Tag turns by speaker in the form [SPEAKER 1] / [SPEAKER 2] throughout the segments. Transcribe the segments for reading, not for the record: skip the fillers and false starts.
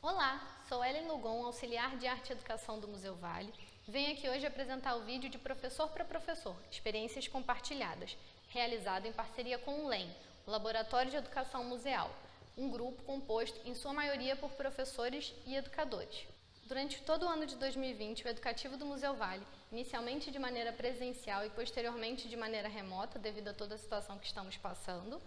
[SPEAKER 1] Olá, sou Ellen Lugon, auxiliar de Arte e Educação do Museu Vale. Venho aqui hoje apresentar o vídeo de Professor para Professor, Experiências Compartilhadas, realizado em parceria com o LEM, o Laboratório de Educação Museal, um grupo composto em sua maioria por professores e educadores. Durante todo o ano de 2020, o Educativo do Museu Vale, inicialmente de maneira presencial e posteriormente de maneira remota, devido a toda a situação que estamos passando,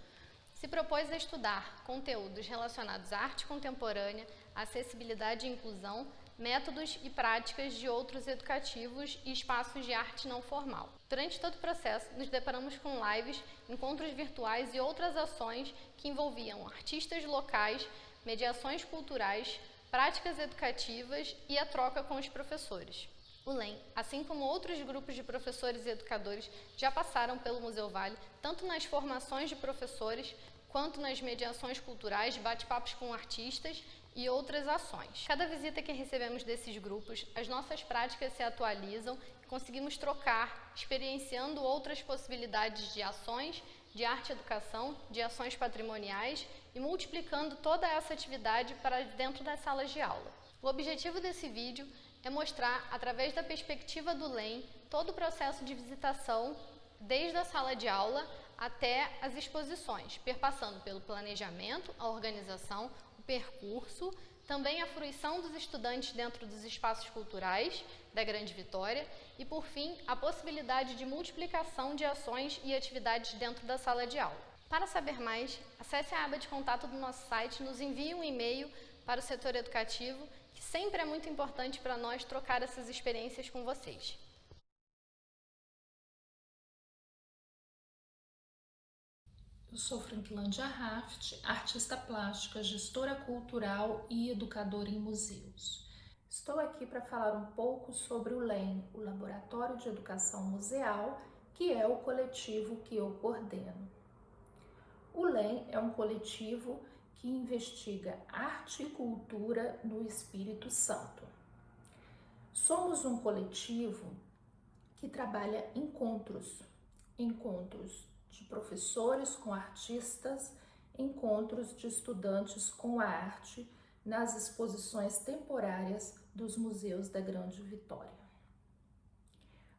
[SPEAKER 1] se propôs a estudar conteúdos relacionados à arte contemporânea, acessibilidade e inclusão, métodos e práticas de outros educativos e espaços de arte não formal. Durante todo o processo, nos deparamos com lives, encontros virtuais e outras ações que envolviam artistas locais, mediações culturais, práticas educativas e a troca com os professores. O LEM, assim como outros grupos de professores e educadores, já passaram pelo Museu Vale, tanto nas formações de professores, quanto nas mediações culturais, bate-papos com artistas e outras ações. Cada visita que recebemos desses grupos, as nossas práticas se atualizam e conseguimos trocar, experienciando outras possibilidades de ações, de arte e educação, de ações patrimoniais e multiplicando toda essa atividade para dentro das salas de aula. O objetivo desse vídeo é mostrar, através da perspectiva do LEM, todo o processo de visitação, desde a sala de aula até as exposições, perpassando pelo planejamento, a organização, o percurso, também a fruição dos estudantes dentro dos espaços culturais da Grande Vitória e, por fim, a possibilidade de multiplicação de ações e atividades dentro da sala de aula. Para saber mais, acesse a aba de contato do nosso site, nos envie um e-mail para o setor educativo, que sempre é muito importante para nós trocar essas experiências com vocês.
[SPEAKER 2] Eu sou Franklândia Raft, artista plástica, gestora cultural e educadora em museus. Estou aqui para falar um pouco sobre o LEM, o Laboratório de Educação Museal, que é o coletivo que eu coordeno. O LEM é um coletivo que investiga arte e cultura no Espírito Santo. Somos um coletivo que trabalha encontros de professores com artistas, encontros de estudantes com a arte nas exposições temporárias dos museus da Grande Vitória.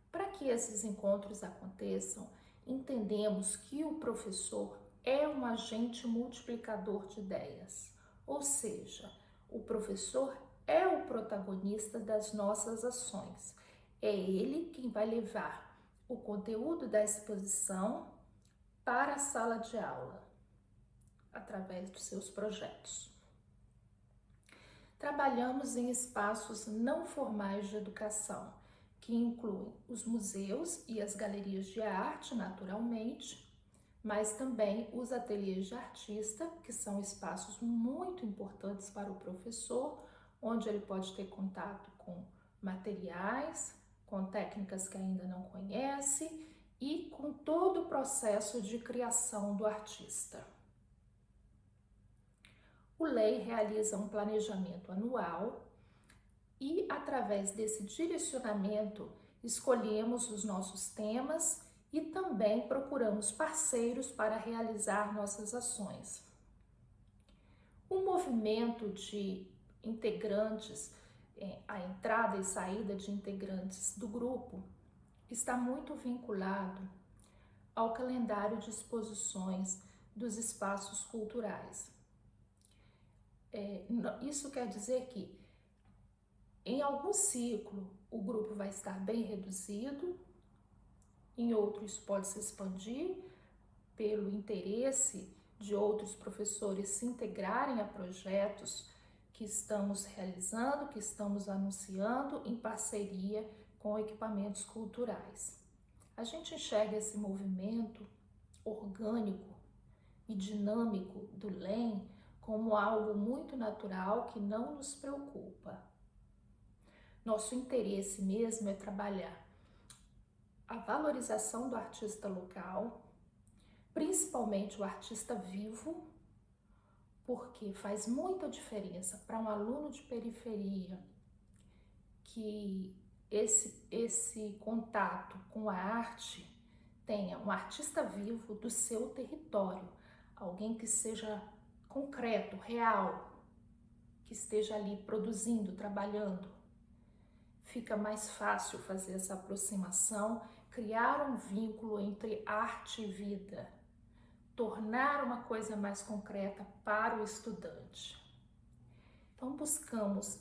[SPEAKER 2] Para que esses encontros aconteçam, entendemos que o professor é um agente multiplicador de ideias, ou seja, o professor é o protagonista das nossas ações. É ele quem vai levar o conteúdo da exposição para a sala de aula, através dos seus projetos. Trabalhamos em espaços não formais de educação, que incluem os museus e as galerias de arte, naturalmente, mas também os ateliês de artista, que são espaços muito importantes para o professor, onde ele pode ter contato com materiais, com técnicas que ainda não conhece e com todo o processo de criação do artista. O LEI realiza um planejamento anual e, através desse direcionamento, escolhemos os nossos temas e também procuramos parceiros para realizar nossas ações. O movimento de integrantes, a entrada e saída de integrantes do grupo, está muito vinculado ao calendário de exposições dos espaços culturais. Isso quer dizer que em algum ciclo o grupo vai estar bem reduzido, em outros pode se expandir pelo interesse de outros professores se integrarem a projetos que estamos realizando, que estamos anunciando em parceria com equipamentos culturais. A gente enxerga esse movimento orgânico e dinâmico do LEM como algo muito natural que não nos preocupa. Nosso interesse mesmo é trabalhar a valorização do artista local, principalmente o artista vivo, porque faz muita diferença para um aluno de periferia que esse contato com a arte tenha um artista vivo do seu território, alguém que seja concreto, real, que esteja ali produzindo, trabalhando. Fica mais fácil fazer essa aproximação, criar um vínculo entre arte e vida, tornar uma coisa mais concreta para o estudante. Então, buscamos,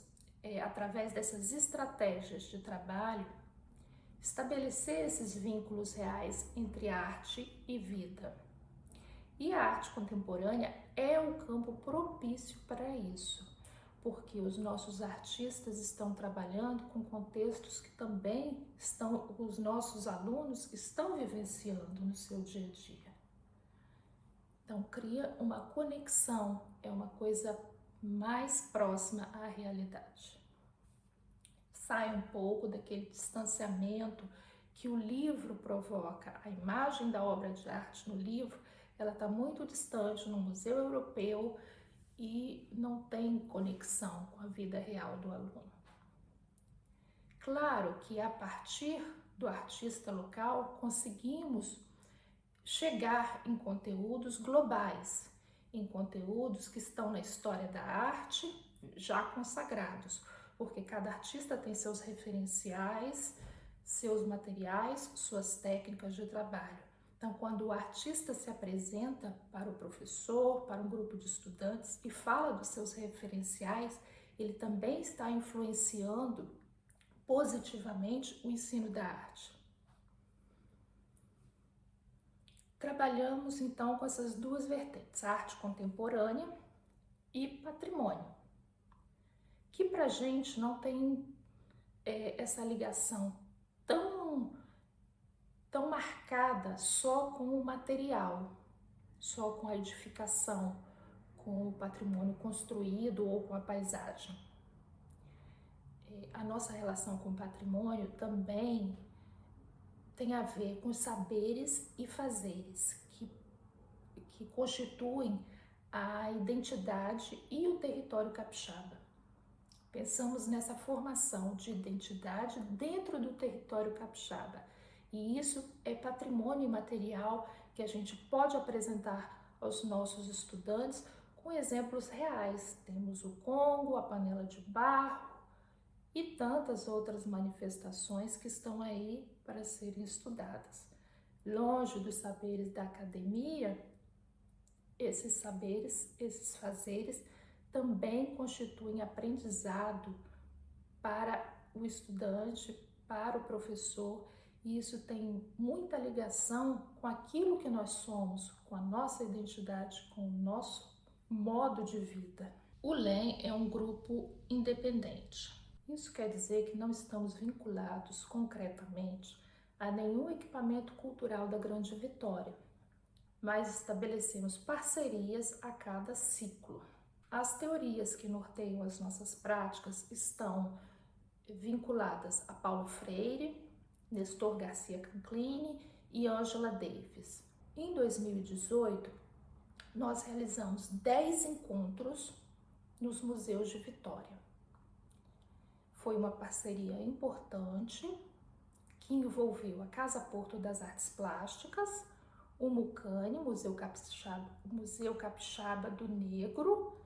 [SPEAKER 2] através dessas estratégias de trabalho, estabelecer esses vínculos reais entre arte e vida. E a arte contemporânea é um campo propício para isso, porque os nossos artistas estão trabalhando com contextos que também os nossos alunos estão vivenciando no seu dia a dia. Então, cria uma conexão, é uma coisa mais próxima à realidade. Sai um pouco daquele distanciamento que o livro provoca. A imagem da obra de arte no livro, ela está muito distante no museu europeu e não tem conexão com a vida real do aluno. Claro que a partir do artista local conseguimos chegar em conteúdos globais, em conteúdos que estão na história da arte já consagrados, porque cada artista tem seus referenciais, seus materiais, suas técnicas de trabalho. Então, quando o artista se apresenta para o professor, para um grupo de estudantes e fala dos seus referenciais, ele também está influenciando positivamente o ensino da arte. Trabalhamos então com essas duas vertentes, a arte contemporânea e patrimônio, que pra gente não tem essa ligação tão marcada só com o material, só com a edificação, com o patrimônio construído ou com a paisagem. A nossa relação com o patrimônio também tem a ver com os saberes e fazeres que constituem a identidade e o território capixaba. Pensamos nessa formação de identidade dentro do território capixaba. E isso é patrimônio imaterial que a gente pode apresentar aos nossos estudantes com exemplos reais. Temos o Congo, a panela de barro e tantas outras manifestações que estão aí para serem estudadas. Longe dos saberes da academia, esses saberes, esses fazeres também constituem aprendizado para o estudante, para o professor, e isso tem muita ligação com aquilo que nós somos, com a nossa identidade, com o nosso modo de vida. O LEM é um grupo independente. Isso quer dizer que não estamos vinculados concretamente a nenhum equipamento cultural da Grande Vitória, mas estabelecemos parcerias a cada ciclo. As teorias que norteiam as nossas práticas estão vinculadas a Paulo Freire, Nestor Garcia Canclini e Angela Davis. Em 2018, nós realizamos 10 encontros nos museus de Vitória. Foi uma parceria importante que envolveu a Casa Porto das Artes Plásticas, o Mucane, Museu Capixaba do Negro,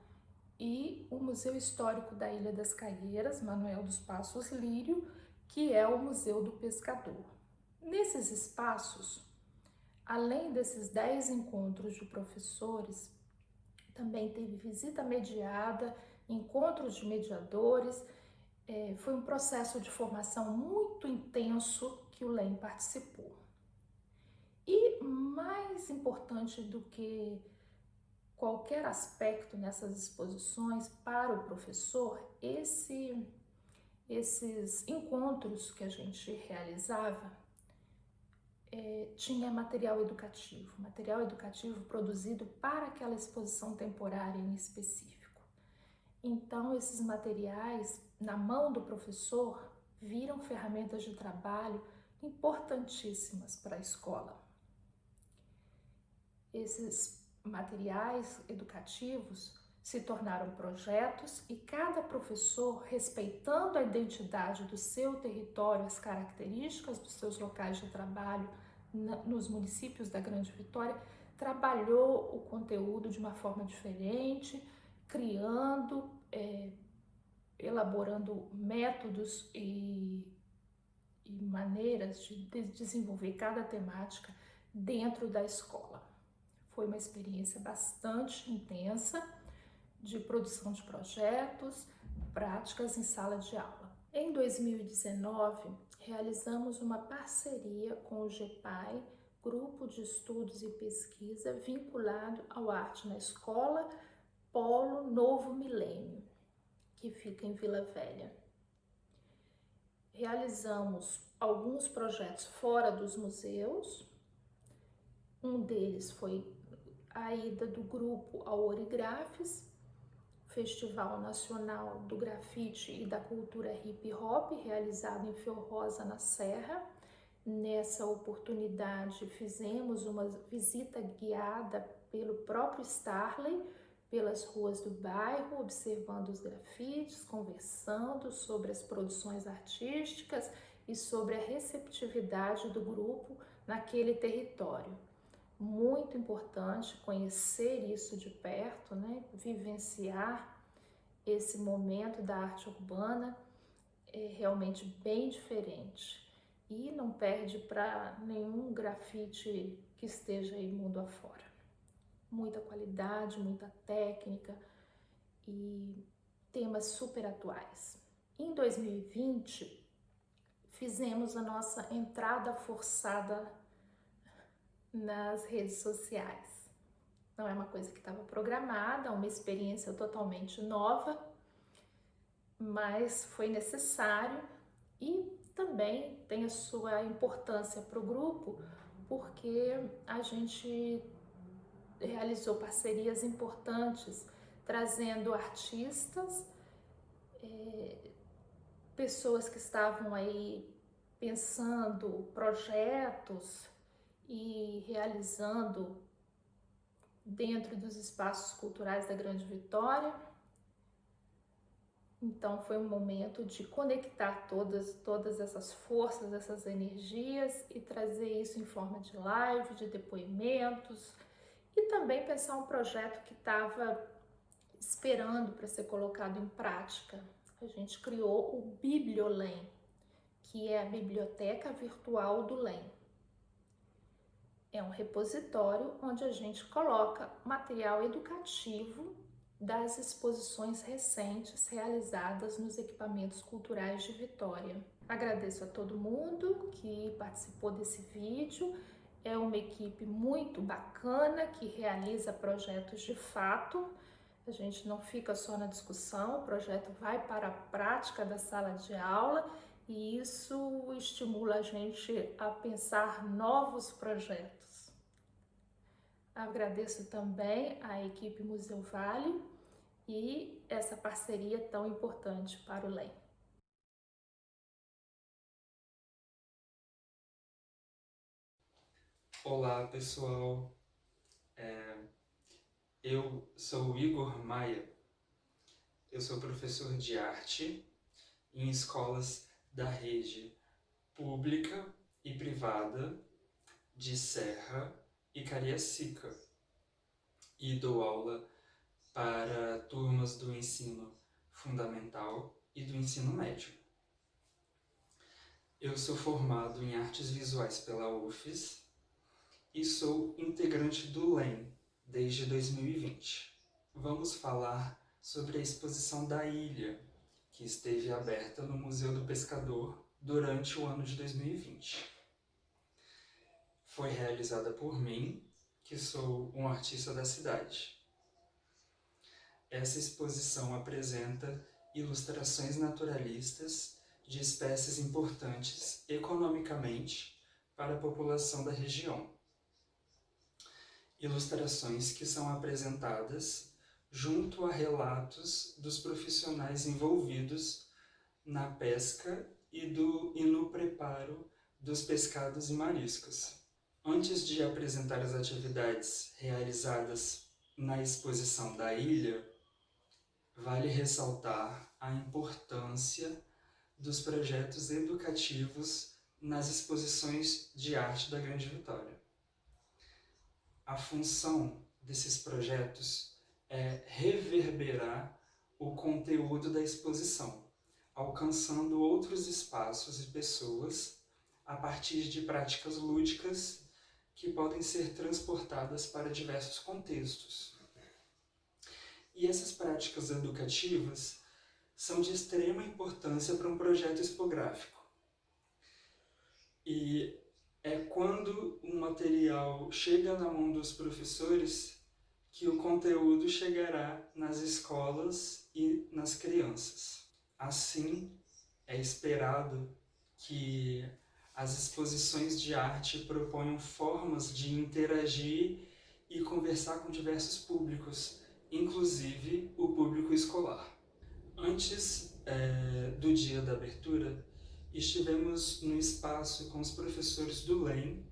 [SPEAKER 2] e o Museu Histórico da Ilha das Caieiras, Manuel dos Passos Lírio, que é o Museu do Pescador. Nesses espaços, além desses 10 encontros de professores, também teve visita mediada, encontros de mediadores. Foi um processo de formação muito intenso que o LEM participou. E mais importante do que qualquer aspecto nessas exposições para o professor, esses encontros que a gente realizava tinha material educativo produzido para aquela exposição temporária em específico. Então, esses materiais, na mão do professor, viram ferramentas de trabalho importantíssimas para a escola. Esses materiais educativos se tornaram projetos e cada professor, respeitando a identidade do seu território, as características dos seus locais de trabalho nos municípios da Grande Vitória, trabalhou o conteúdo de uma forma diferente, criando elaborando métodos e maneiras de desenvolver cada temática dentro da escola. Foi uma experiência bastante intensa de produção de projetos, práticas em sala de aula. Em 2019, realizamos uma parceria com o GEPAI, Grupo de Estudos e Pesquisa vinculado ao Arte na Escola, Polo Novo Milênio, que fica em Vila Velha. Realizamos alguns projetos fora dos museus. Um deles foi a ida do grupo ao Origrafes, Festival Nacional do Grafite e da Cultura Hip Hop, realizado em Fior Rosa, na Serra. Nessa oportunidade, fizemos uma visita guiada pelo próprio Starley, pelas ruas do bairro, observando os grafites, conversando sobre as produções artísticas e sobre a receptividade do grupo naquele território. Muito importante conhecer isso de perto, né? Vivenciar esse momento da arte urbana é realmente bem diferente e não perde para nenhum grafite que esteja aí mundo afora. Muita qualidade, muita técnica e temas super atuais. Em 2020, fizemos a nossa entrada forçada nas redes sociais. Não é uma coisa que estava programada, uma experiência totalmente nova, mas foi necessário e também tem a sua importância para o grupo, porque a gente realizou parcerias importantes, trazendo artistas, pessoas que estavam aí pensando projetos e realizando dentro dos espaços culturais da Grande Vitória. Então foi um momento de conectar todas essas forças, essas energias e trazer isso em forma de live, de depoimentos e também pensar um projeto que estava esperando para ser colocado em prática. A gente criou o Bibliolém, que é a biblioteca virtual do LEM. É um repositório onde a gente coloca material educativo das exposições recentes realizadas nos equipamentos culturais de Vitória. Agradeço a todo mundo que participou desse vídeo. É uma equipe muito bacana que realiza projetos de fato. A gente não fica só na discussão, o projeto vai para a prática da sala de aula e isso estimula a gente a pensar novos projetos. Agradeço também à equipe Museu Vale e essa parceria tão importante para o LEM.
[SPEAKER 3] Olá, pessoal. Eu sou o Igor Maia. Eu sou professor de arte em escolas da rede pública e privada de Serra e Cariacica e dou aula para turmas do ensino fundamental e do ensino médio. Eu sou formado em artes visuais pela UFES e sou integrante do LEM desde 2020. Vamos falar sobre a exposição da Ilha, que esteve aberta no Museu do Pescador durante o ano de 2020. Foi realizada por mim, que sou um artista da cidade. Essa exposição apresenta ilustrações naturalistas de espécies importantes economicamente para a população da região. Ilustrações que são apresentadas junto a relatos dos profissionais envolvidos na pesca e no preparo dos pescados e mariscos. Antes de apresentar as atividades realizadas na exposição da ilha, vale ressaltar a importância dos projetos educativos nas exposições de arte da Grande Vitória. A função desses projetos é reverberar o conteúdo da exposição, alcançando outros espaços e pessoas a partir de práticas lúdicas que podem ser transportadas para diversos contextos. E essas práticas educativas são de extrema importância para um projeto expográfico. E é quando o material chega na mão dos professores que o conteúdo chegará nas escolas e nas crianças. Assim, é esperado que as exposições de arte proponham formas de interagir e conversar com diversos públicos, inclusive o público escolar. Antes do dia da abertura, estivemos no espaço com os professores do LEM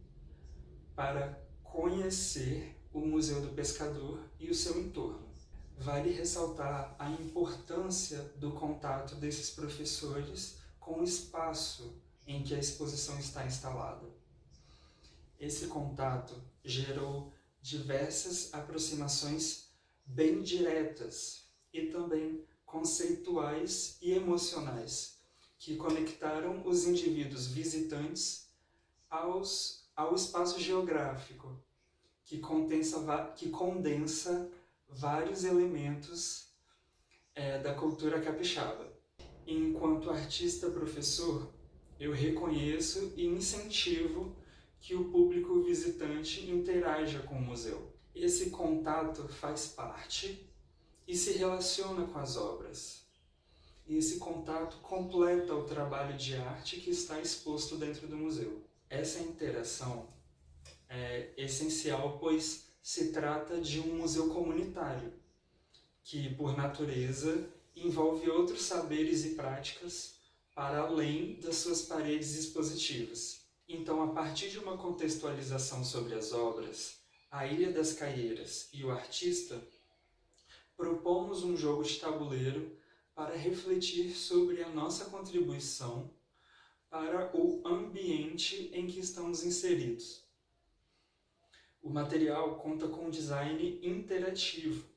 [SPEAKER 3] para conhecer o Museu do Pescador e o seu entorno. Vale ressaltar a importância do contato desses professores com o espaço em que a exposição está instalada. Esse contato gerou diversas aproximações bem diretas e também conceituais e emocionais, que conectaram os indivíduos visitantes ao espaço geográfico, que condensa vários elementos da cultura capixaba. Enquanto artista-professor, eu reconheço e incentivo que o público visitante interaja com o museu. Esse contato faz parte e se relaciona com as obras. E esse contato completa o trabalho de arte que está exposto dentro do museu. Essa interação é essencial, pois se trata de um museu comunitário, que, por natureza, envolve outros saberes e práticas para além das suas paredes expositivas. Então, a partir de uma contextualização sobre as obras, a Ilha das Caieiras e o artista, propomos um jogo de tabuleiro para refletir sobre a nossa contribuição para o ambiente em que estamos inseridos. O material conta com um design interativo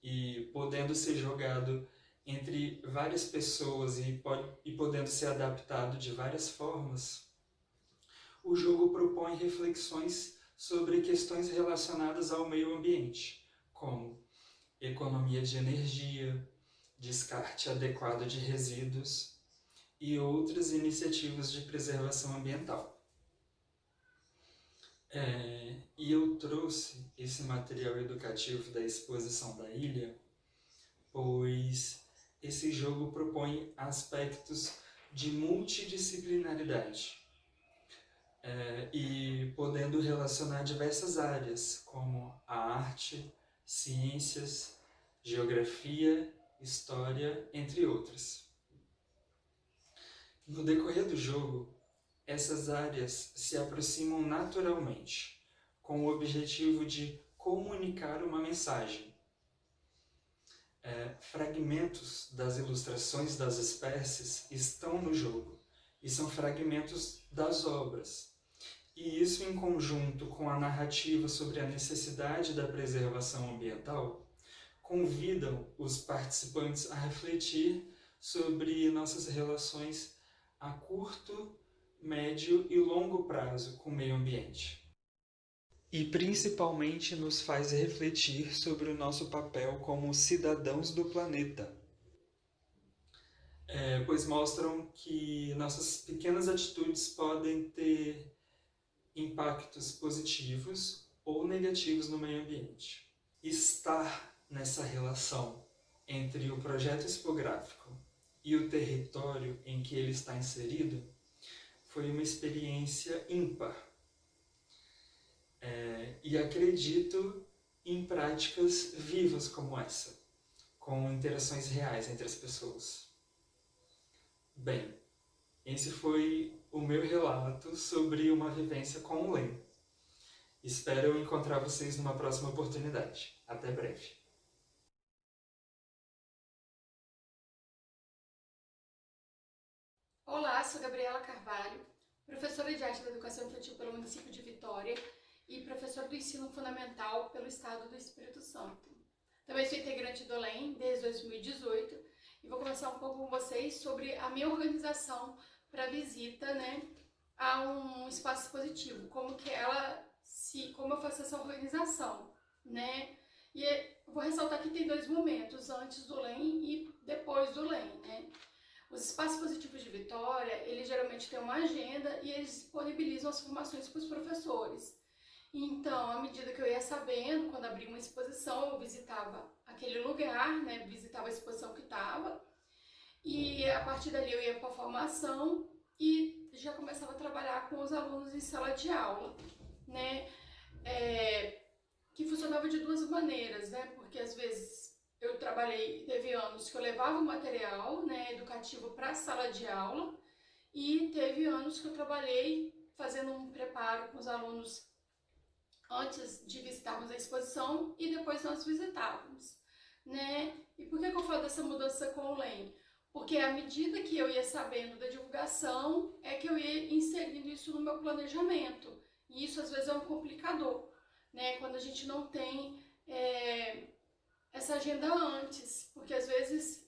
[SPEAKER 3] e, podendo ser jogado entre várias pessoas e podendo ser adaptado de várias formas, o jogo propõe reflexões sobre questões relacionadas ao meio ambiente, como economia de energia, descarte adequado de resíduos e outras iniciativas de preservação ambiental. E eu trouxe esse material educativo da exposição da ilha, pois esse jogo propõe aspectos de multidisciplinaridade e podendo relacionar diversas áreas, como a arte, ciências, geografia, história, entre outras. No decorrer do jogo, essas áreas se aproximam naturalmente, com o objetivo de comunicar uma mensagem. Fragmentos das ilustrações das espécies estão no jogo e são fragmentos das obras. E isso, em conjunto com a narrativa sobre a necessidade da preservação ambiental, convidam os participantes a refletir sobre nossas relações a curto, médio e longo prazo com o meio ambiente. E principalmente nos faz refletir sobre o nosso papel como cidadãos do planeta, pois mostram que nossas pequenas atitudes podem ter impactos positivos ou negativos no meio ambiente. Estar nessa relação entre o projeto expográfico e o território em que ele está inserido foi uma experiência ímpar. E acredito em práticas vivas como essa, com interações reais entre as pessoas. Bem, esse foi o meu relato sobre uma vivência com o LEM. Espero encontrar vocês numa próxima oportunidade. Até breve.
[SPEAKER 4] Olá, sou Gabriela Carvalho, professora de Arte da Educação Infantil pelo município de Vitória e professora do Ensino Fundamental pelo Estado do Espírito Santo. Também sou integrante do LEM desde 2018 e vou conversar um pouco com vocês sobre a minha organização para visita, né, a um espaço expositivo, como eu faço essa organização, né? E vou ressaltar que tem dois momentos, antes do LEM e depois do LEM, né? Os espaços positivos de Vitória, eles geralmente têm uma agenda e eles disponibilizam as formações para os professores. Então, à medida que eu ia sabendo, quando abria uma exposição, eu visitava aquele lugar, né? Visitava a exposição que estava e a partir dali eu ia para a formação e já começava a trabalhar com os alunos em sala de aula, né? Que funcionava de duas maneiras, né? Porque às vezes teve anos que eu levava o material, né, educativo para a sala de aula e teve anos que eu trabalhei fazendo um preparo com os alunos antes de visitarmos a exposição e depois nós visitávamos, né? E por que eu falo dessa mudança com o LEM? Porque à medida que eu ia sabendo da divulgação, é que eu ia inserindo isso no meu planejamento. E isso às vezes é um complicador, né? Quando a gente não tem essa agenda antes, porque às vezes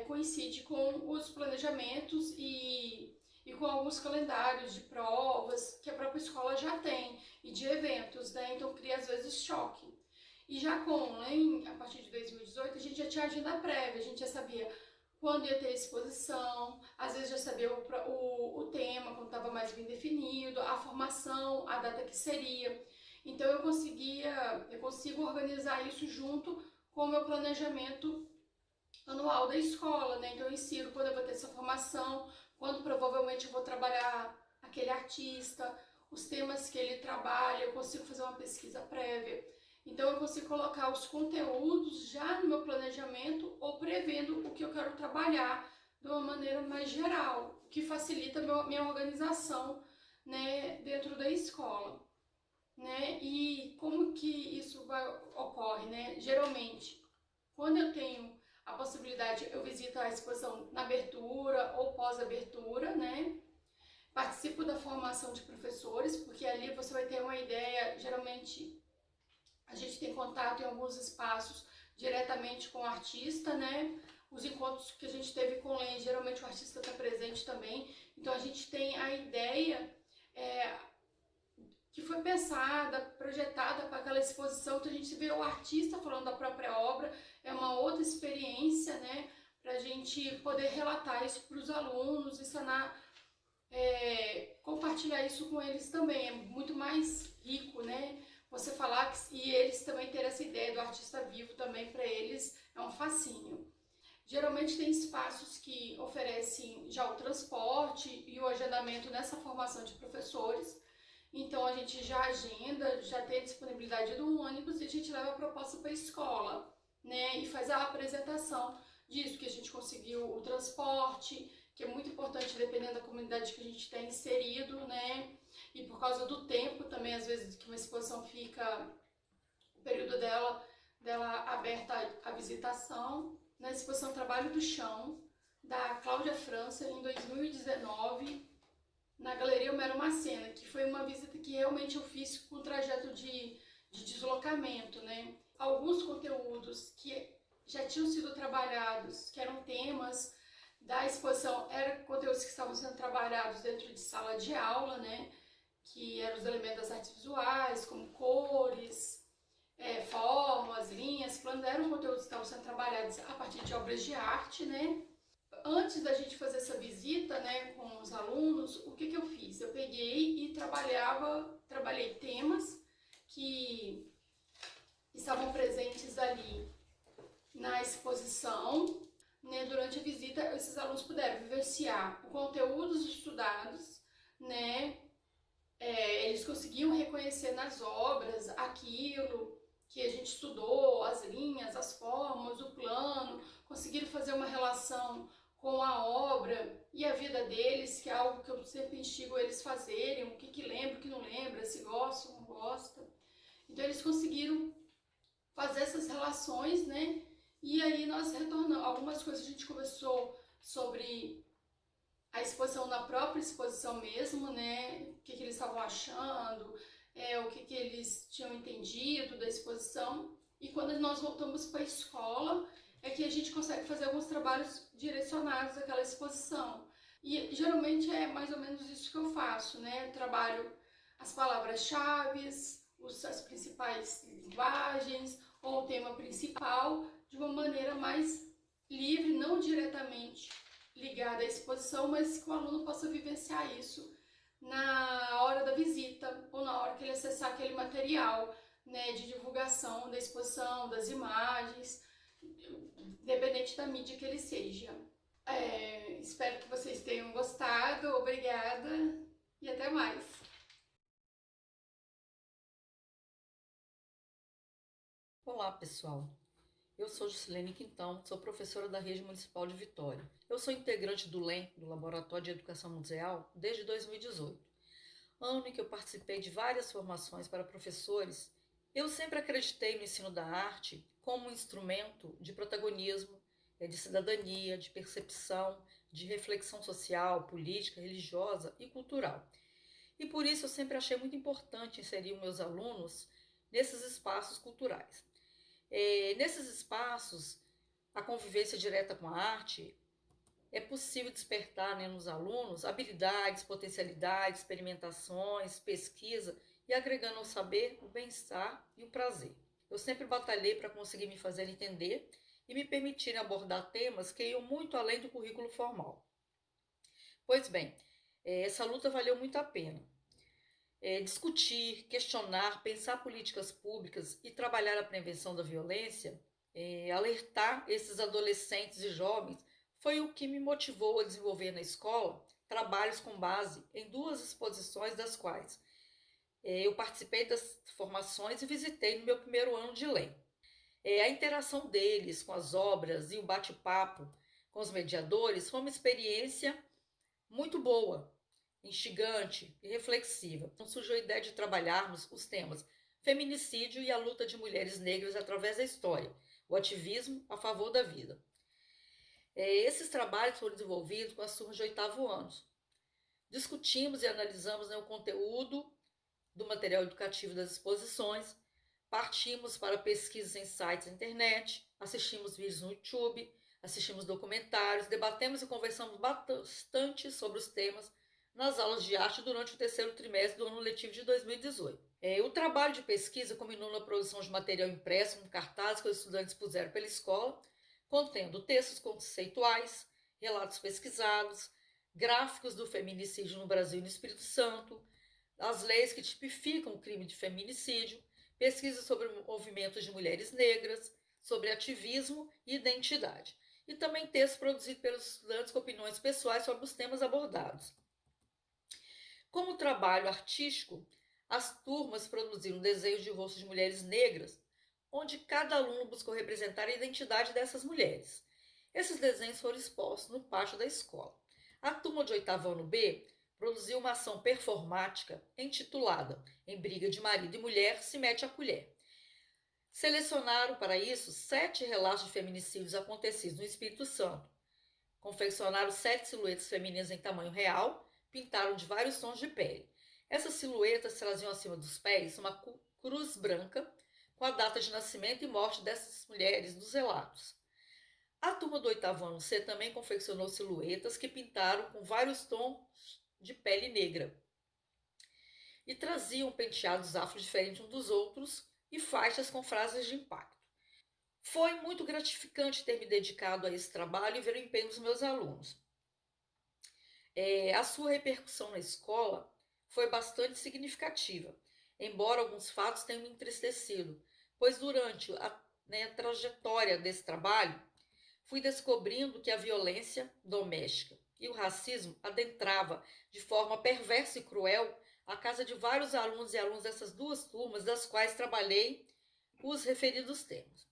[SPEAKER 4] coincide com os planejamentos e com alguns calendários de provas que a própria escola já tem e de eventos, né? Então cria às vezes choque. E já com o LEM, a partir de 2018, a gente já tinha agenda prévia, a gente já sabia quando ia ter exposição, às vezes já sabia o tema, quando estava mais bem definido, a formação, a data que seria. Então eu consigo organizar isso junto com o meu planejamento anual da escola, né? Então eu insiro quando eu vou ter essa formação, quando provavelmente eu vou trabalhar aquele artista, os temas que ele trabalha, eu consigo fazer uma pesquisa prévia. Então eu consigo colocar os conteúdos já no meu planejamento ou prevendo o que eu quero trabalhar de uma maneira mais geral, o que facilita minha organização, né, dentro da escola, né? E como que isso ocorre, né? Geralmente, quando eu tenho a possibilidade, eu visito a exposição na abertura ou pós-abertura, né? Participo da formação de professores, porque ali você vai ter uma ideia, geralmente a gente tem contato em alguns espaços diretamente com o artista, né? Os encontros que a gente teve com o LEM, geralmente o artista está presente também, então a gente tem a ideia que foi pensada, projetada para aquela exposição, então a gente vê o artista falando da própria obra, é uma outra experiência, né, para a gente poder relatar isso para os alunos, ensinar, compartilhar isso com eles também, é muito mais rico, né, você falar e eles também terem essa ideia do artista vivo também, para eles é um fascínio. Geralmente tem espaços que oferecem já o transporte e o agendamento nessa formação de professores. Então a gente já agenda, já tem a disponibilidade do ônibus e a gente leva a proposta para a escola, né? E faz a apresentação disso, que a gente conseguiu o transporte, que é muito importante dependendo da comunidade que a gente está inserido, né? E por causa do tempo também, às vezes, que uma exposição fica, o período dela aberta à visitação. Na exposição Trabalho do Chão, da Cláudia França, em 2019, na Galeria Homero Macena, que foi uma visita que realmente eu fiz com trajeto de deslocamento, né? Alguns conteúdos que já tinham sido trabalhados, que eram temas da exposição, eram conteúdos que estavam sendo trabalhados dentro de sala de aula, né? Que eram os elementos das artes visuais, como cores, formas, linhas, planos, eram conteúdos que estavam sendo trabalhados a partir de obras de arte, né? Antes da gente fazer essa visita, né, com os alunos, o que eu fiz? Eu peguei e trabalhei temas que estavam presentes ali na exposição, né? Durante a visita, esses alunos puderam vivenciar o conteúdo dos estudados, né? Eles conseguiam reconhecer nas obras aquilo que a gente estudou, as linhas, as formas, o plano, conseguiram fazer uma relação com a obra e a vida deles, que é algo que eu sempre instigo eles fazerem, o que lembra, o que não lembra, se gosta ou não gosta. Então eles conseguiram fazer essas relações, né? E aí nós retornamos, algumas coisas a gente conversou sobre a exposição, na própria exposição mesmo, né? O que eles estavam achando, o que eles tinham entendido da exposição. e quando nós voltamos para a escola é que a gente consegue fazer alguns trabalhos direcionados àquela exposição. E geralmente é mais ou menos isso que eu faço, né? Eu trabalho as palavras-chave, as principais linguagens ou o tema principal de uma maneira mais livre, não diretamente ligada à exposição, mas que o aluno possa vivenciar isso na hora da visita ou na hora que ele acessar aquele material, né, de divulgação da exposição, das imagens, independente da mídia que ele seja. Espero que vocês tenham gostado, obrigada e até mais.
[SPEAKER 5] Olá, pessoal. Eu sou Gisilene Quintão, sou professora da Rede Municipal de Vitória. Eu sou integrante do LEM, do Laboratório de Educação Museal, desde 2018, ano em que eu participei de várias formações para professores. Eu sempre acreditei no ensino da arte como um instrumento de protagonismo, de cidadania, de percepção, de reflexão social, política, religiosa e cultural. E por isso eu sempre achei muito importante inserir os meus alunos nesses espaços culturais. Nesses espaços, a convivência direta com a arte é possível despertar, né, nos alunos habilidades, potencialidades, experimentações, pesquisa e agregando ao saber o bem-estar e o prazer. Eu sempre batalhei para conseguir me fazer entender e me permitir abordar temas que iam muito além do currículo formal. Pois bem, essa luta valeu muito a pena. Discutir, questionar, pensar políticas públicas e trabalhar a prevenção da violência, alertar esses adolescentes e jovens, foi o que me motivou a desenvolver na escola trabalhos com base em 2 exposições das quais eu participei das formações e visitei no meu primeiro ano de LEM. A interação deles com as obras e o bate-papo com os mediadores foi uma experiência muito boa, instigante e reflexiva. Então surgiu a ideia de trabalharmos os temas feminicídio e a luta de mulheres negras através da história, o ativismo a favor da vida. Esses trabalhos foram desenvolvidos com as turmas de 8º ano. Discutimos e analisamos, né, o conteúdo do material educativo das exposições, partimos para pesquisas em sites na internet, assistimos vídeos no YouTube, assistimos documentários, debatemos e conversamos bastante sobre os temas nas aulas de arte durante o 3º trimestre do ano letivo de 2018. O trabalho de pesquisa culminou na produção de material impresso com cartazes que os estudantes puseram pela escola, contendo textos conceituais, relatos pesquisados, gráficos do feminicídio no Brasil e no Espírito Santo, as leis que tipificam o crime de feminicídio, pesquisas sobre movimentos de mulheres negras, sobre ativismo e identidade. E também textos produzidos pelos estudantes com opiniões pessoais sobre os temas abordados. Como trabalho artístico, as turmas produziram desenhos de rostos de mulheres negras, onde cada aluno buscou representar a identidade dessas mulheres. Esses desenhos foram expostos no pátio da escola. A turma de 8º ano B produziu uma ação performática intitulada Em Briga de Marido e Mulher se Mete a Colher. Selecionaram para isso 7 relatos de feminicídios acontecidos no Espírito Santo. Confeccionaram 7 silhuetas femininas em tamanho real, pintaram de vários tons de pele. Essas silhuetas traziam acima dos pés uma cruz branca com a data de nascimento e morte dessas mulheres dos relatos. A turma do 8º ano C também confeccionou silhuetas que pintaram com vários tons de pele negra e traziam penteados afro diferentes uns dos outros e faixas com frases de impacto. Foi muito gratificante ter me dedicado a esse trabalho e ver o empenho dos meus alunos. A sua repercussão na escola foi bastante significativa, embora alguns fatos tenham me entristecido, pois durante a trajetória desse trabalho, fui descobrindo que a violência doméstica e o racismo adentrava de forma perversa e cruel a casa de vários alunos e alunas dessas 2 turmas, das quais trabalhei os referidos temas.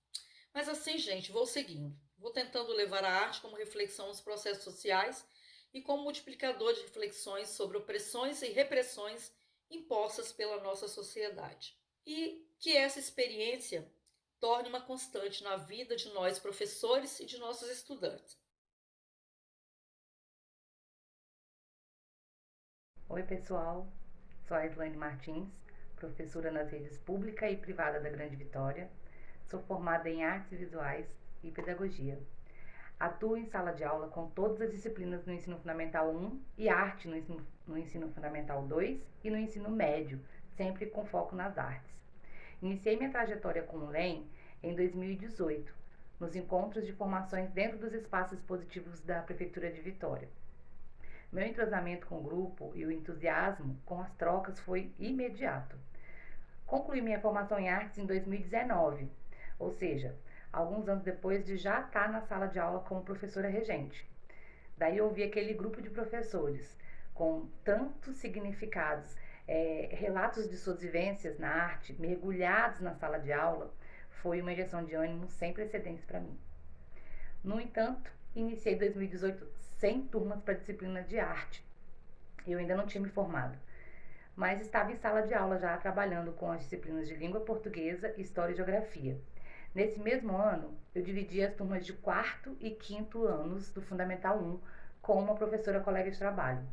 [SPEAKER 5] Mas assim, gente, vou seguindo. Vou tentando levar a arte como reflexão nos processos sociais e como multiplicador de reflexões sobre opressões e repressões impostas pela nossa sociedade. E que essa experiência torne uma constante na vida de nós professores e de nossos estudantes.
[SPEAKER 6] Oi, pessoal. Sou a Edlane Martins, professora nas redes pública e privada da Grande Vitória. sou formada em Artes Visuais e Pedagogia. Atuo em sala de aula com todas as disciplinas no Ensino Fundamental 1 e Arte no Ensino Fundamental 2 e no Ensino Médio, sempre com foco nas artes. Iniciei minha trajetória com o LEM em 2018, nos encontros de formações dentro dos espaços expositivos da Prefeitura de Vitória. Meu entrosamento com o grupo e o entusiasmo com as trocas foi imediato. Concluí minha formação em artes em 2019, ou seja, alguns anos depois de já estar na sala de aula como professora regente. Daí eu vi aquele grupo de professores com tantos significados, relatos de suas vivências na arte, mergulhados na sala de aula, foi uma injeção de ânimo sem precedentes para mim. No entanto, iniciei 2018 sem turmas para disciplina de arte. Eu ainda não tinha me formado, mas estava em sala de aula já trabalhando com as disciplinas de língua portuguesa, história e geografia. Nesse mesmo ano, eu dividi as turmas de 4º e 5º anos do Fundamental 1 com uma professora colega de trabalho.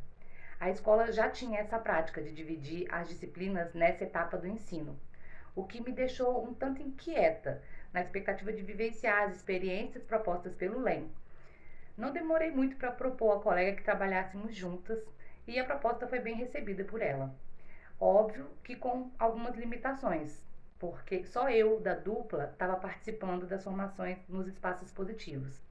[SPEAKER 6] A escola já tinha essa prática de dividir as disciplinas nessa etapa do ensino, o que me deixou um tanto inquieta, na expectativa de vivenciar as experiências propostas pelo LEM. Não demorei muito para propor à colega que trabalhássemos juntas e a proposta foi bem recebida por ela. Óbvio que com algumas limitações, porque só eu, da dupla, estava participando das formações nos espaços expositivos.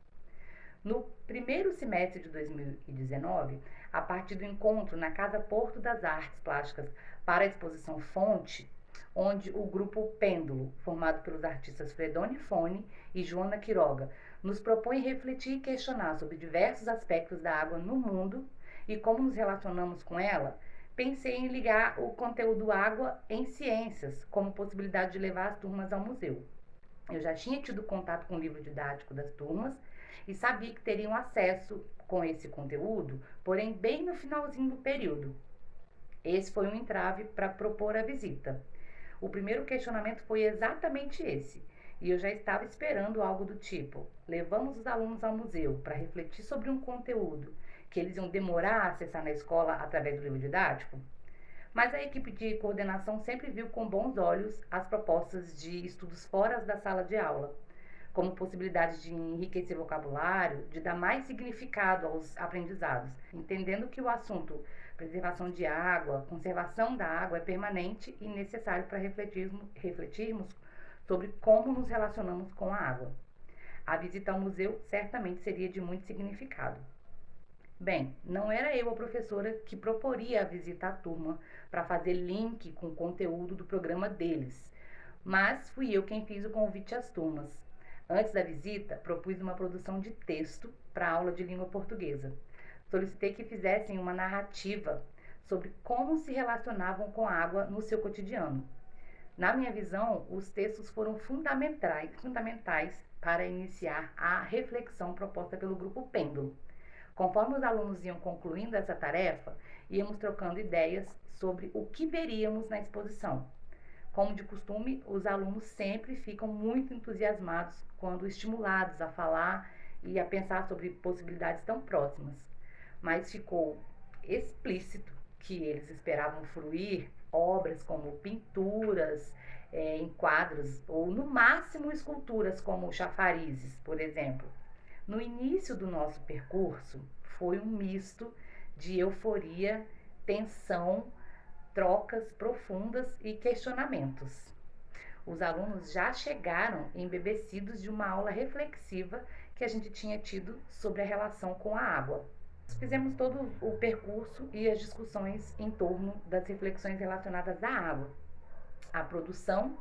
[SPEAKER 6] No primeiro semestre de 2019, a partir do encontro na Casa Porto das Artes Plásticas para a exposição Fonte, onde o grupo Pêndulo, formado pelos artistas Fredone Fone e Joana Quiroga, nos propõe refletir e questionar sobre diversos aspectos da água no mundo e como nos relacionamos com ela, pensei em ligar o conteúdo água em ciências, como possibilidade de levar as turmas ao museu. Eu já tinha tido contato com o livro didático das turmas e sabia que teriam acesso com esse conteúdo, porém bem no finalzinho do período. Esse foi um entrave para propor a visita. O primeiro questionamento foi exatamente esse, e eu já estava esperando algo do tipo: levamos os alunos ao museu para refletir sobre um conteúdo que eles iam demorar a acessar na escola através do livro didático? Mas a equipe de coordenação sempre viu com bons olhos as propostas de estudos fora da sala de aula, como possibilidade de enriquecer vocabulário, de dar mais significado aos aprendizados, entendendo que o assunto preservação de água, conservação da água é permanente e necessário para refletirmos sobre como nos relacionamos com a água. A visita ao museu certamente seria de muito significado. Bem, não era eu a professora que proporia a visita à turma para fazer link com o conteúdo do programa deles, mas fui eu quem fiz o convite às turmas. Antes da visita, propus uma produção de texto para a aula de língua portuguesa. Solicitei que fizessem uma narrativa sobre como se relacionavam com a água no seu cotidiano. Na minha visão, os textos foram fundamentais para iniciar a reflexão proposta pelo grupo Pêndulo. Conforme os alunos iam concluindo essa tarefa, íamos trocando ideias sobre o que veríamos na exposição. Como de costume, os alunos sempre ficam muito entusiasmados quando estimulados a falar e a pensar sobre possibilidades tão próximas. Mas ficou explícito que eles esperavam fruir obras como pinturas em quadros ou, no máximo, esculturas como chafarizes, por exemplo. No início do nosso percurso, foi um misto de euforia, tensão, trocas profundas e questionamentos. Os alunos já chegaram embebecidos de uma aula reflexiva que a gente tinha tido sobre a relação com a água. Fizemos todo o percurso e as discussões em torno das reflexões relacionadas à água, à produção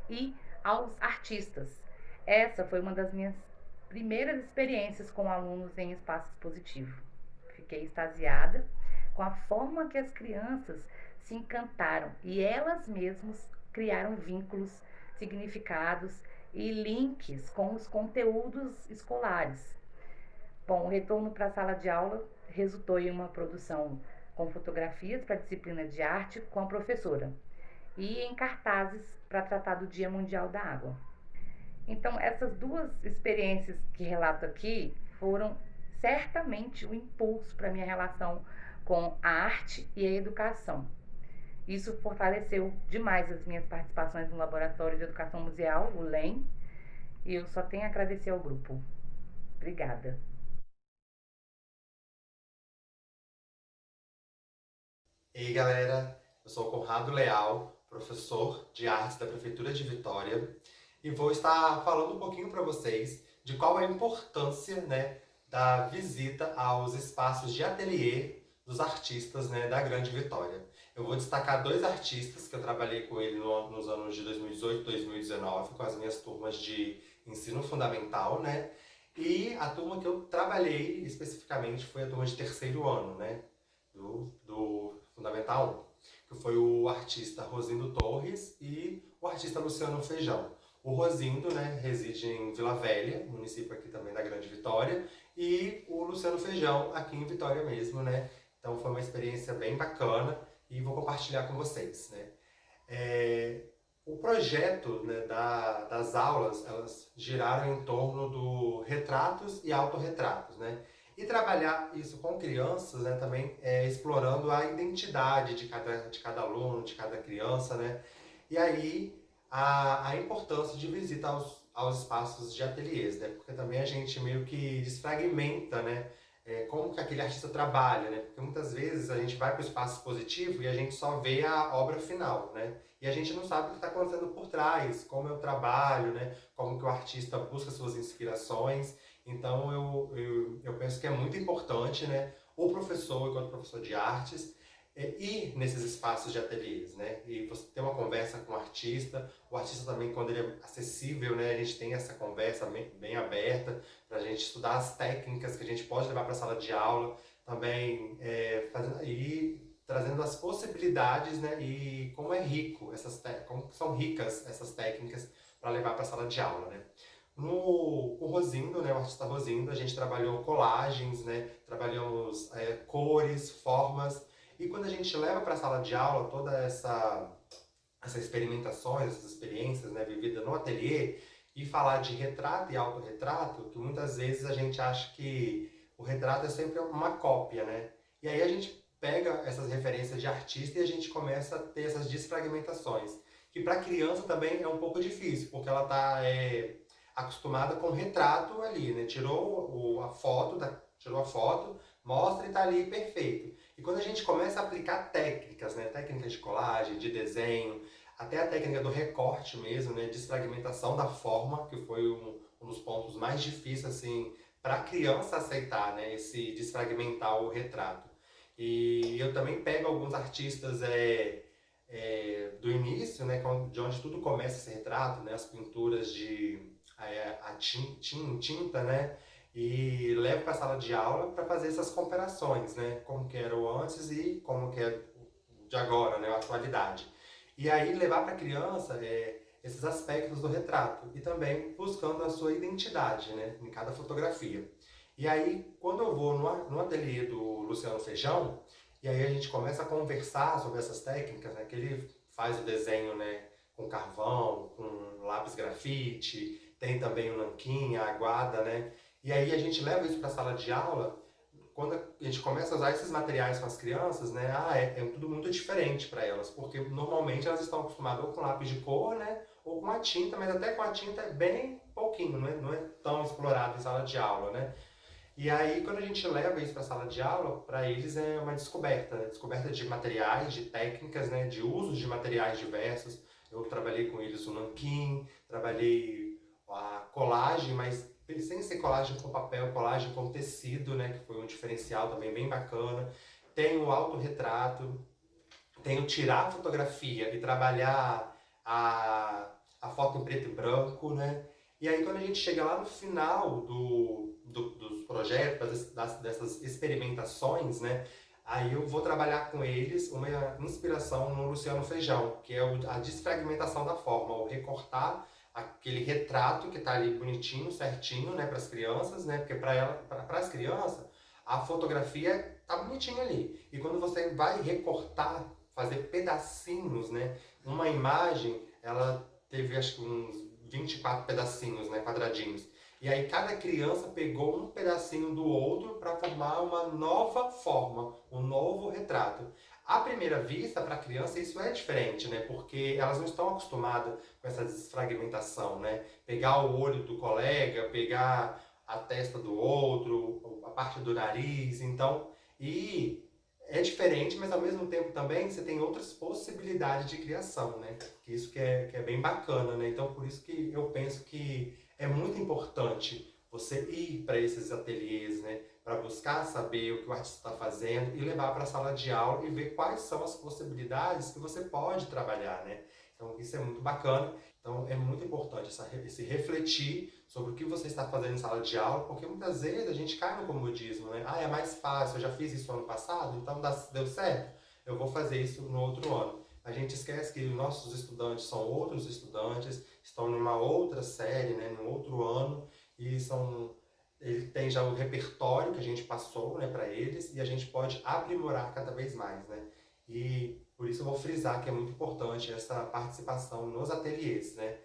[SPEAKER 6] e aos artistas. Essa foi uma das minhas primeiras experiências com alunos em espaço expositivo. Fiquei extasiada com a forma que as crianças se encantaram e elas mesmas criaram vínculos, significados e links com os conteúdos escolares. Bom, o retorno para a sala de aula resultou em uma produção com fotografias para a disciplina de arte com a professora e em cartazes para tratar do Dia Mundial da Água. Então, essas duas experiências que relato aqui foram certamente o impulso para a minha relação com a arte e a educação. Isso fortaleceu demais as minhas participações no Laboratório de Educação Museal, o LEM, e eu só tenho a agradecer ao grupo. Obrigada.
[SPEAKER 7] E aí, galera, eu sou o Conrado Leal, professor de artes da Prefeitura de Vitória, e vou estar falando um pouquinho para vocês de qual é a importância, né, da visita aos espaços de ateliê dos artistas, né, da Grande Vitória. Eu vou destacar 2 artistas que eu trabalhei com ele nos anos de 2018 e 2019, com as minhas turmas de ensino fundamental, né, e a turma que eu trabalhei especificamente foi a turma de 3º ano, né, do Fundamental 1, que foi o artista Rosindo Torres e o artista Luciano Feijão. O Rosindo, né, reside em Vila Velha, município aqui também da Grande Vitória, e o Luciano Feijão aqui em Vitória mesmo, né? Então foi uma experiência bem bacana e vou compartilhar com vocês, né? O projeto, né, das aulas, elas giraram em torno do retratos e autorretratos, né? E trabalhar isso com crianças, né, também explorando a identidade de cada aluno, de cada criança, né? E aí a importância de visita aos espaços de ateliês, né? Porque também a gente meio que desfragmenta, né? Como que aquele artista trabalha, né? Porque muitas vezes a gente vai para o espaço expositivo e a gente só vê a obra final, né? E a gente não sabe o que está acontecendo por trás, como é o trabalho, né? Como que o artista busca suas inspirações. Então eu penso que é muito importante, né? O professor, enquanto professor de artes, ir nesses espaços de ateliês, né? E você ter uma conversa com o artista também, quando ele é acessível, né? A gente tem essa conversa bem aberta para a gente estudar as técnicas que a gente pode levar para a sala de aula, também trazendo as possibilidades, né? E como é rico como são ricas essas técnicas para levar para a sala de aula, né? Com o Rosindo, né, o artista Rosindo, a gente trabalhou colagens, né, trabalhamos cores, formas, e quando a gente leva para a sala de aula toda essas experimentações, essas experiências, né, vividas no ateliê, e falar de retrato e autorretrato, que muitas vezes a gente acha que o retrato é sempre uma cópia, né? E aí a gente pega essas referências de artista e a gente começa a ter essas desfragmentações, que para a criança também é um pouco difícil, porque ela está acostumada com o retrato ali, né? Tirou a foto, mostra e está ali perfeito. E quando a gente começa a aplicar técnicas, né? Técnicas de colagem, de desenho, até a técnica do recorte mesmo, né? Desfragmentação da forma, que foi um dos pontos mais difíceis, assim, para a criança aceitar, né? Esse desfragmentar o retrato. E eu também pego alguns artistas do início, né? De onde tudo começa esse retrato, né? As pinturas a tinta, né? E levo para a sala de aula para fazer essas comparações, né? Como que era o antes e como que é de agora, né? A atualidade. E aí levar para a criança esses aspectos do retrato e também buscando a sua identidade, né? Em cada fotografia. E aí, quando eu vou no ateliê do Luciano Feijão, e aí a gente começa a conversar sobre essas técnicas, né? Que ele faz o desenho, né? Com carvão, com lápis grafite, tem também o nanquim, a aguada, né? E aí a gente leva isso para a sala de aula, quando a gente começa a usar esses materiais com as crianças, né? É tudo muito diferente para elas, porque normalmente elas estão acostumadas ou com lápis de cor, né? Ou com a tinta, mas até com a tinta é bem pouquinho, não é tão explorado em sala de aula, né? E aí, quando a gente leva isso para a sala de aula, para eles é uma descoberta, né? Descoberta de materiais, de técnicas, né? De usos de materiais diversos. Eu trabalhei com eles o nanquim, trabalhei a colagem, mas sem ser colagem com papel, colagem com tecido, né? Que foi um diferencial também bem bacana. Tem o autorretrato, tem o tirar a fotografia e trabalhar a foto em preto e branco, né? E aí, quando a gente chega lá no final dos projetos, dessas experimentações, né? Aí eu vou trabalhar com eles uma inspiração no Luciano Feijão, que é a desfragmentação da forma, o recortar aquele retrato que está ali bonitinho, certinho, né, para as crianças, né? Porque para as crianças, a fotografia tá bonitinha ali. E quando você vai recortar, fazer pedacinhos, né? Uma imagem, ela teve acho que uns 24 pedacinhos, né, quadradinhos. E aí cada criança pegou um pedacinho do outro para formar uma nova forma, um novo retrato. À primeira vista, para a criança, isso é diferente, né? Porque elas não estão acostumadas com essa desfragmentação, né? Pegar o olho do colega, pegar a testa do outro, a parte do nariz, então... E é diferente, mas ao mesmo tempo também você tem outras possibilidades de criação, né? Isso que é bem bacana, né? Então, por isso que eu penso que é muito importante você ir para esses ateliês, né? Para buscar saber o que o artista está fazendo e levar para a sala de aula e ver quais são as possibilidades que você pode trabalhar, né? Então, isso é muito bacana. Então, é muito importante esse refletir sobre o que você está fazendo em sala de aula, porque muitas vezes a gente cai no comodismo, né? Ah, é mais fácil, eu já fiz isso ano passado, então deu certo, eu vou fazer isso no outro ano. A gente esquece que os nossos estudantes são outros estudantes, estão numa outra série, né, num outro ano, e ele tem já o repertório que a gente passou, né, para eles, e a gente pode aprimorar cada vez mais, né? E por isso eu vou frisar que é muito importante essa participação nos ateliês, né?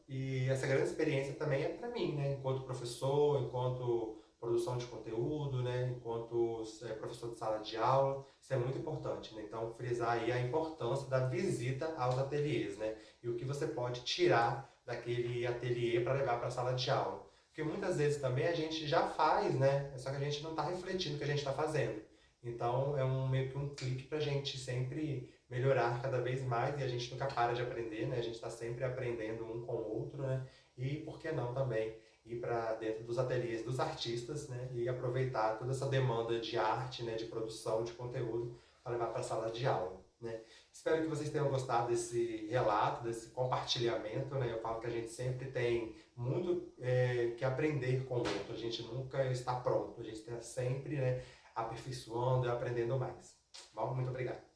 [SPEAKER 7] E essa grande experiência também é para mim, né? Enquanto professor, enquanto produção de conteúdo, né? Enquanto professor de sala de aula, isso é muito importante, né? Então, frisar aí a importância da visita aos ateliês, né? E o que você pode tirar daquele ateliê para levar para a sala de aula. Porque muitas vezes também a gente já faz, né? Só que a gente não está refletindo o que a gente está fazendo. Então, é meio que um clique para a gente sempre melhorar cada vez mais e a gente nunca para de aprender, né? A gente está sempre aprendendo um com o outro, né? E por que não também ir para dentro dos ateliês dos artistas, né? E aproveitar toda essa demanda de arte, né? De produção, de conteúdo para levar para a sala de aula, né? Espero que vocês tenham gostado desse relato, desse compartilhamento, né? Eu falo que a gente sempre tem muito que aprender com o outro, a gente nunca está pronto, a gente está sempre, né, aperfeiçoando e aprendendo mais. Bom, muito obrigado.